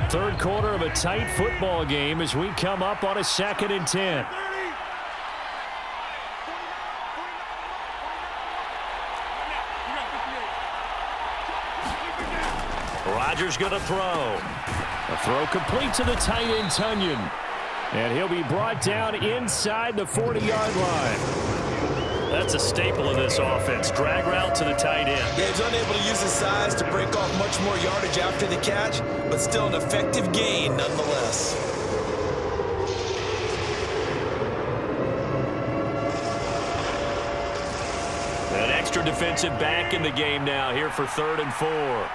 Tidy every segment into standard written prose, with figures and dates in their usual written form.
Third quarter of a tight football game as we come up on a 2nd and 10. Rodgers going to throw. A throw complete to the tight end, Tunyon. And he'll be brought down inside the 40-yard line. That's a staple of this offense. Drag route to the tight end. Yeah, he's unable to use his size to break off much more yardage after the catch, but still an effective gain nonetheless. An extra defensive back in the game now here for 3rd and 4.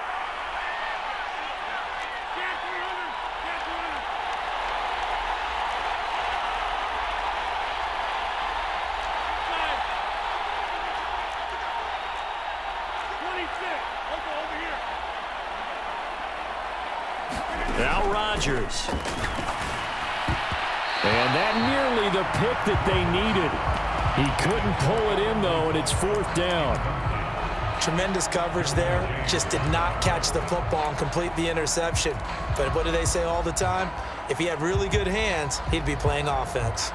Now Rodgers. And that nearly the pick that they needed. He couldn't pull it in, though, and it's 4th down. Tremendous coverage there. Just did not catch the football and complete the interception. But what do they say all the time? If he had really good hands, he'd be playing offense.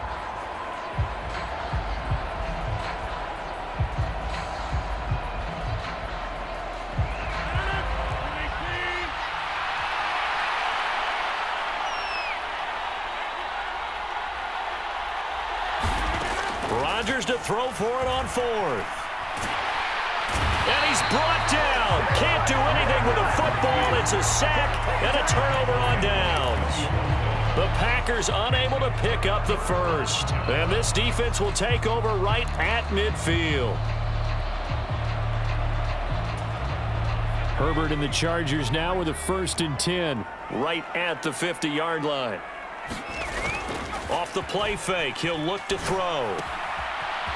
Rodgers to throw for it on 4th. And he's brought down. Can't do anything with a football. It's a sack and a turnover on downs. The Packers unable to pick up the first. And this defense will take over right at midfield. Herbert and the Chargers now with a 1st and 10. Right at the 50-yard line. Off the play fake, he'll look to throw.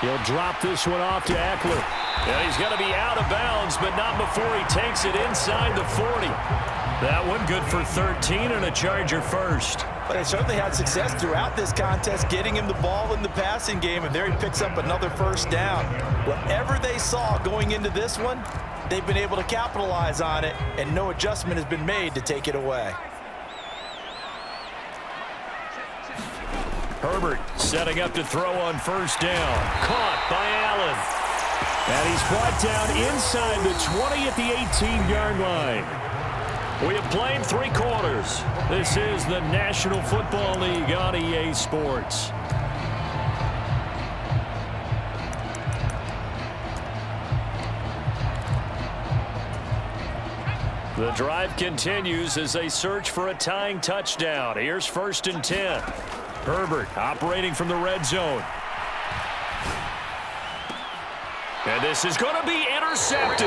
He'll drop this one off to Eckler. And he's going to be out of bounds, but not before he takes it inside the 40. That one good for 13 and a Charger first. But they certainly had success throughout this contest, getting him the ball in the passing game, and there he picks up another 1st down. Whatever they saw going into this one, they've been able to capitalize on it, and no adjustment has been made to take it away. Herbert setting up to throw on 1st down. Caught by Allen. And he's brought down inside the 20 at the 18-yard line. We have played 3 quarters. This is the National Football League on EA Sports. The drive continues as they search for a tying touchdown. Here's 1st and 10. Herbert operating from the red zone. And this is going to be intercepted.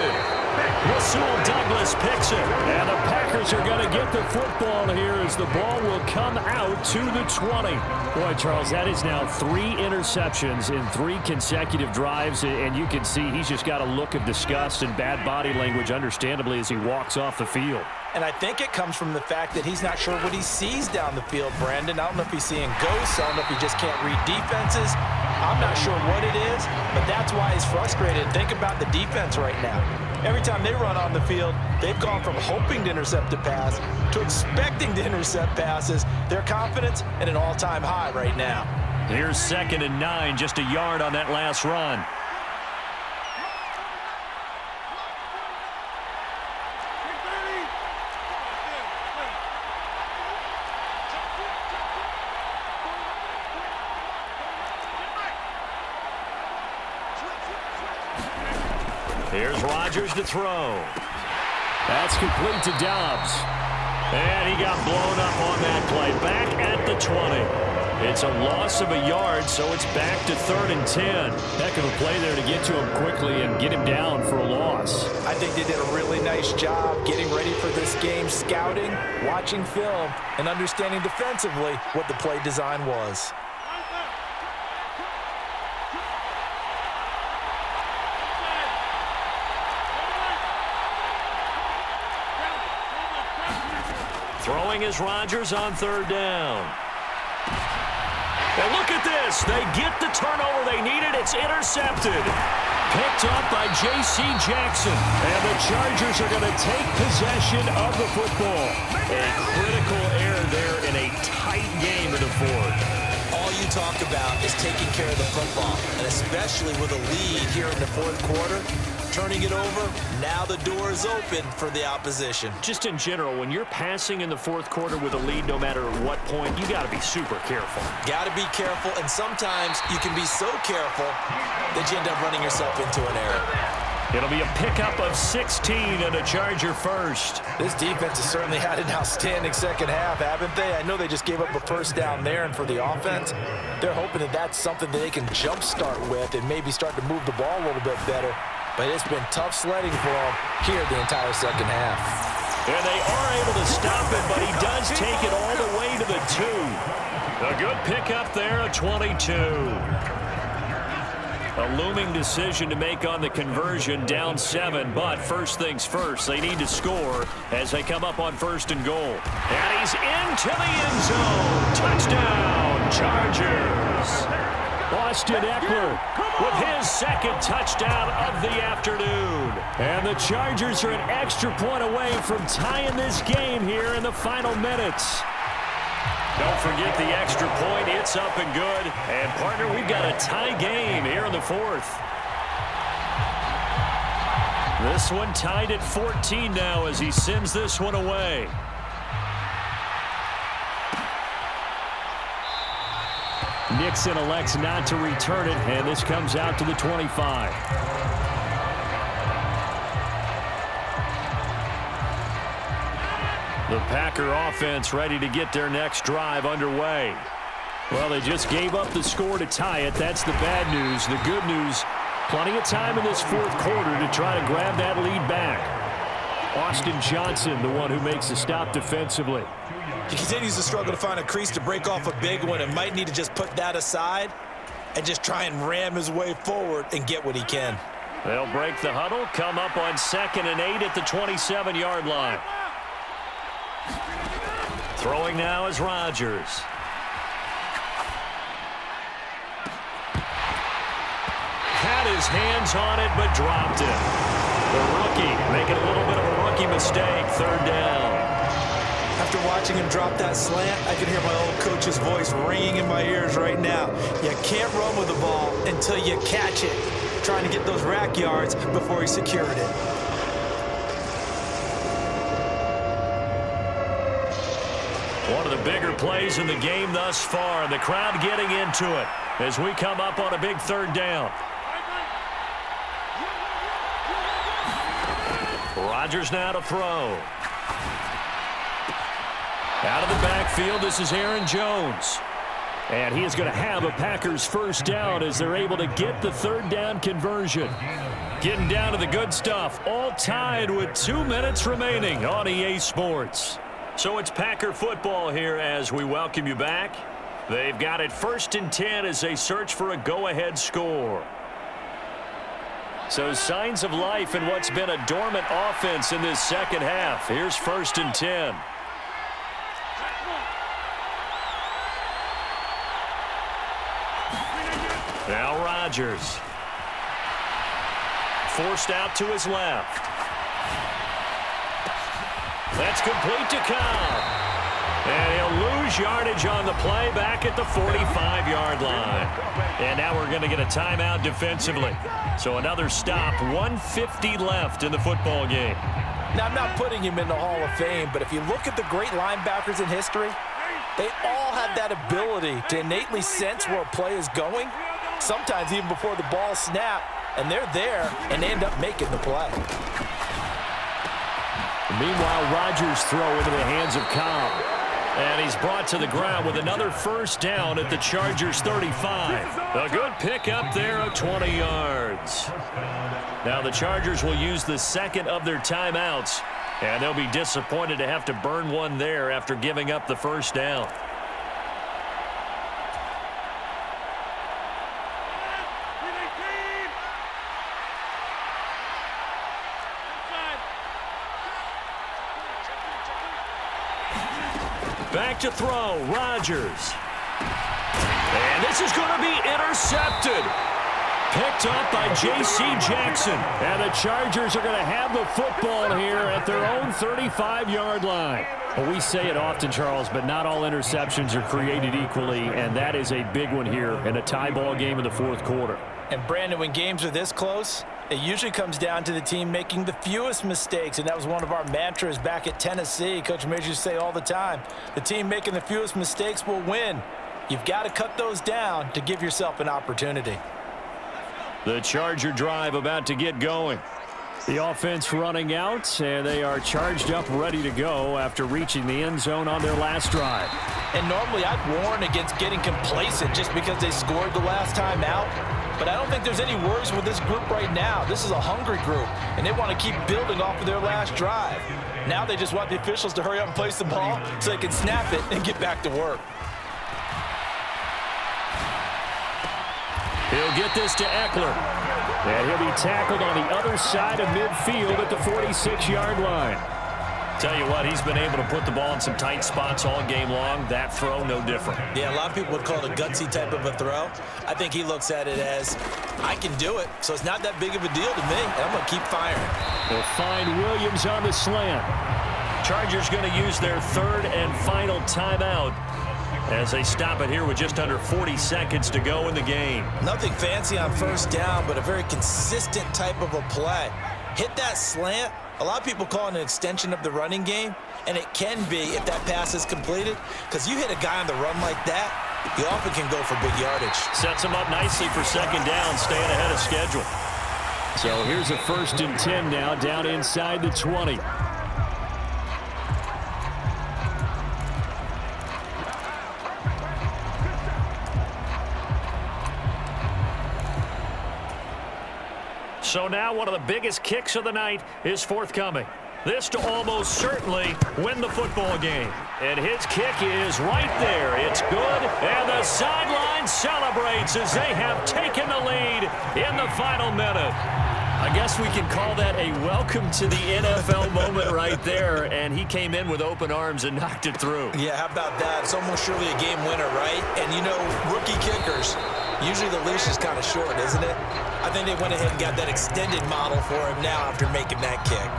Rasul Douglas picks it. And the Packers are going to get the football here as the ball will come out to the 20. Boy, Charles, that is now 3 interceptions in 3 consecutive drives. And you can see he's just got a look of disgust and bad body language, understandably, as he walks off the field. And I think it comes from the fact that he's not sure what he sees down the field, Brandon. I don't know if he's seeing ghosts. I don't know if he just can't read defenses. I'm not sure what it is, but that's why he's frustrated. Think about the defense right now. Every time they run on the field, they've gone from hoping to intercept a pass to expecting to intercept passes. Their confidence at an all-time high right now. Here's 2nd and 9, just a yard on that last run. Here's Rodgers to throw. That's complete to Dobbs. And he got blown up on that play. Back at the 20. It's a loss of a yard, so it's back to 3rd and 10. Heck of a play there to get to him quickly and get him down for a loss. I think they did a really nice job getting ready for this game, scouting, watching film, and understanding defensively what the play design was. Throwing is Rodgers on 3rd down. And look at this. They get the turnover they needed. It's intercepted. Picked up by J.C. Jackson. And the Chargers are going to take possession of the football. A critical talk about is taking care of the football, and especially with a lead here in the fourth quarter, turning it over, now the door is open for the opposition. Just in general, when you're passing in the fourth quarter with a lead, no matter at what point, you got to be super careful. Got to be careful, and sometimes you can be so careful that you end up running yourself into an error. It'll be a pickup of 16 and a Charger first. This defense has certainly had an outstanding second half, haven't they? I know they just gave up a first down there, and for the offense, they're hoping that that's something that they can jumpstart with and maybe start to move the ball a little bit better. But it's been tough sledding for them here the entire second half. And they are able to stop it, but he does take it all the way to the 2. A good pickup there, a 22. A looming decision to make on the conversion, down 7. But first things first, they need to score as they come up on first and goal. And he's into the end zone. Touchdown, Chargers. Austin Eckler with his second touchdown of the afternoon. And the Chargers are an extra point away from tying this game here in the final minutes. Don't forget the extra point. It's up and good. And, partner, we've got a tie game here in the fourth. This one tied at 14 now as he sends this one away. Nixon elects not to return it, and this comes out to the 25. The Packer offense ready to get their next drive underway. Well, they just gave up the score to tie it. That's the bad news. The good news, plenty of time in this fourth quarter to try to grab that lead back. Austin Johnson, the one who makes the stop defensively. He continues to struggle to find a crease to break off a big one and might need to just put that aside and just try and ram his way forward and get what he can. They'll break the huddle, come up on 2nd and 8 at the 27-yard line. Throwing now is Rodgers. Had his hands on it, but dropped it. The rookie making a little bit of a rookie mistake, 3rd down. After watching him drop that slant, I can hear my old coach's voice ringing in my ears right now. You can't run with the ball until you catch it. Trying to get those rack yards before he secured it. One of the bigger plays in the game thus far, and the crowd getting into it as we come up on a big 3rd down. Rodgers now to throw. Out of the backfield, this is Aaron Jones. And he is going to have a Packers first down as they're able to get the 3rd down conversion. Getting down to the good stuff, all tied with 2 minutes remaining on EA Sports. So it's Packer football here as we welcome you back. They've got it 1st and 10 as they search for a go-ahead score. So signs of life in what's been a dormant offense in this second half. Here's 1st and 10. Now Rodgers. Forced out to his left. That's complete to Cobb. And he'll lose yardage on the play back at the 45-yard line. And now we're going to get a timeout defensively. So another stop, 1:50 left in the football game. Now, I'm not putting him in the Hall of Fame, but if you look at the great linebackers in history, they all have that ability to innately sense where a play is going, sometimes even before the ball snaps, and they're there and they end up making the play. Meanwhile, Rodgers throw into the hands of Cobb. And he's brought to the ground with another first down at the Chargers 35. A good pickup there of 20 yards. Now the Chargers will use the second of their timeouts, and they'll be disappointed to have to burn one there after giving up the first down. Back to throw, Rodgers. And this is going to be intercepted. Picked up by J.C. Jackson. And the Chargers are going to have the football here at their own 35-yard line. Well, we say it often, Charles, but not all interceptions are created equally, and that is a big one here in a tie ball game in the fourth quarter. And, Brandon, when games are this close, it usually comes down to the team making the fewest mistakes, and that was one of our mantras back at Tennessee. Coach Major used to say all the time, the team making the fewest mistakes will win. You've got to cut those down to give yourself an opportunity. The Charger drive about to get going. The offense running out, and they are charged up, ready to go after reaching the end zone on their last drive. And normally I'd warn against getting complacent just because they scored the last time out. But I don't think there's any worries with this group right now. This is a hungry group, and they want to keep building off of their last drive. Now they just want the officials to hurry up and place the ball so they can snap it and get back to work. He'll get this to Eckler. And he'll be tackled on the other side of midfield at the 46-yard line. Tell you what, he's been able to put the ball in some tight spots all game long. That throw, no different. Yeah, a lot of people would call it a gutsy type of a throw. I think he looks at it as, I can do it, so it's not that big of a deal to me. I'm going to keep firing. They'll find Williams on the slant. Chargers going to use their third and final timeout as they stop it here with just under 40 seconds to go in the game. Nothing fancy on first down, but a very consistent type of a play. Hit that slant. A lot of people call it an extension of the running game, and it can be if that pass is completed, because you hit a guy on the run like that, you often can go for big yardage. Sets him up nicely for second down, staying ahead of schedule. So here's a 1st and 10 now, down inside the 20. So now one of the biggest kicks of the night is forthcoming. This to almost certainly win the football game. And his kick is right there. It's good, and the sideline celebrates as they have taken the lead in the final minute. I guess we can call that a welcome to the NFL moment right there, and he came in with open arms and knocked it through. Yeah, how about that? It's almost surely a game winner, right? And, you know, rookie kickers, usually the leash is kind of short, isn't it? I think they went ahead and got that extended model for him now after making that kick.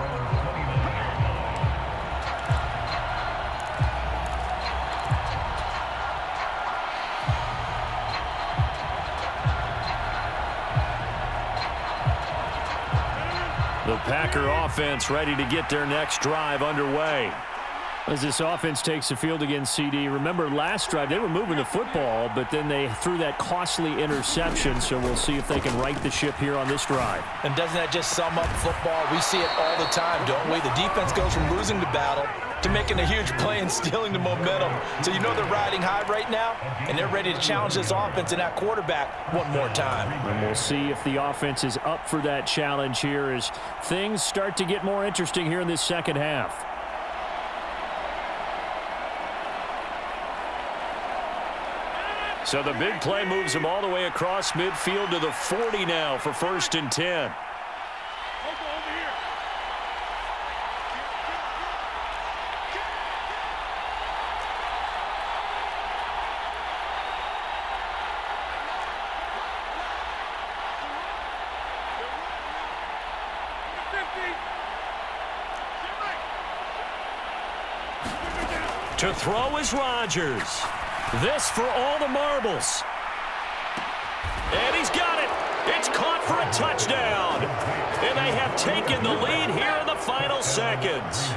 The Packer offense ready to get their next drive underway. As this offense takes the field against CD, remember last drive they were moving the football, but then they threw that costly interception, so we'll see if they can right the ship here on this drive. And doesn't that just sum up football? We see it all the time, don't we? The defense goes from losing the battle to making a huge play and stealing the momentum. So you know they're riding high right now, and they're ready to challenge this offense and that quarterback one more time. And we'll see if the offense is up for that challenge here as things start to get more interesting here in this second half. So the big play moves him all the way across midfield to the 40 now for 1st and 10. To throw is Rodgers. This for all the marbles. And he's got it. It's caught for a touchdown. And they have taken the lead here in the final seconds.